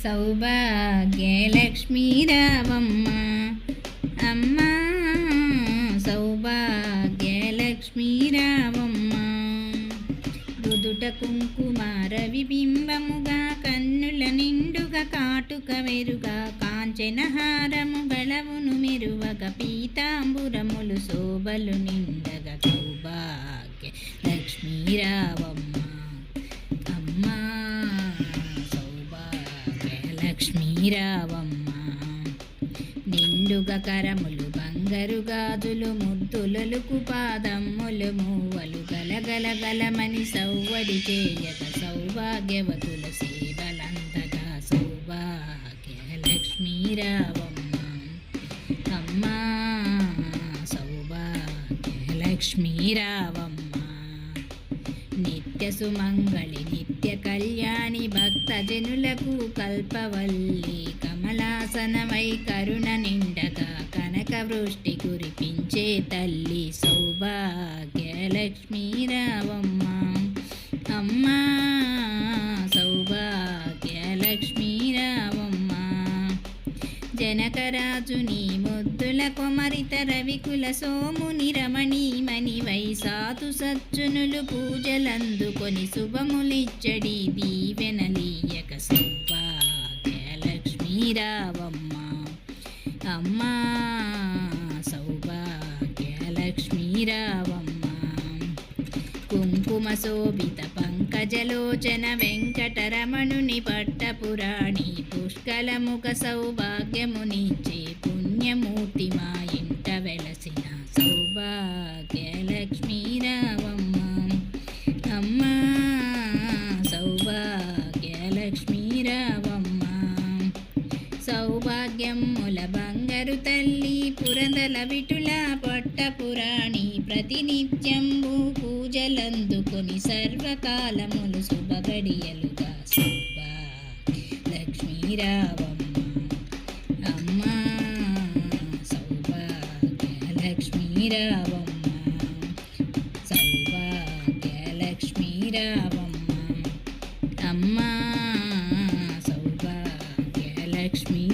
సౌభాగ్యలక్ష్మీ రావమ్మ అమ్మా సౌభాగ్యలక్ష్మీ రావమ్మ. దుదుట కుంకుమార విబింబముగా కన్నుల నిండుగా కాటుక వెరుగా కాంచనహారము గళవును మెరువగ పీతాంబురములు శోభలు నిండగ సౌభాగ్య లక్ష్మీ రావమ్మ అమ్మా సౌభాగ్య లక్ష్మీ రావమ్మ. నిండుగా కరములు బంగారు గాజులు ముద్దులలకు పాదమ్ములు మూవలు గలగలగలమని సౌవడి చేయక సౌభాగ్యవతుల సేవలంతగా సౌభాగ్య లక్ష్మీ రావమ్మ అమ్మా సౌభాగ్య లక్ష్మీ రావమ్మ. నిత్య సుమంగళి నిత్య కళ్యాణి భక్తజనులకు కల్పవల్లి కమలాసనమై కరుణ నిండగా కనక వృష్టి కురిపించే తల్లి సౌభాగ్య లక్ష్మీ రావమ్మ అమ్మా సౌభాగ్య లక్ష్మీ రావమ్మ. జనకరాజుని ముద్దుల కొమరిత రవికుల సోముని రమణీమణి వైసాతు సజ్జనులు పూజలందుకొని శుభములిచ్చడి దీవెనలీయక సౌభాగ్య లక్ష్మీ రావమ్మ అమ్మా సౌభాగ్య లక్ష్మీ రావమ్మ. కుంకుమ శోభిత పంకజలోచన వెంకటరమణుని పట్టపురాణి పుష్కలముఖ సౌభాగ్యమునిచ్చే పుణ్యమూర్తి మా ఇంట వెలసిన సౌభాగ్య లక్ష్మీ రావమ్మ అమ్మా సౌభాగ్య లక్ష్మీ రావమ్మ. సౌభాగ్యముల బంగారు తల్లి పురందల విటుల పట్టపురాణి ప్రతినిత్యంబు పూజలందుకొని సర్వకాలములు శుభగడియలుగా సౌభాగ్య లక్ష్మీ రావమ్మ అమ్మా సౌభాగ్య లక్ష్మీ రావమ్మ సౌభాగ్య లక్ష్మీ రావమ్మ అమ్మా సౌభాగ్య లక్ష్మీ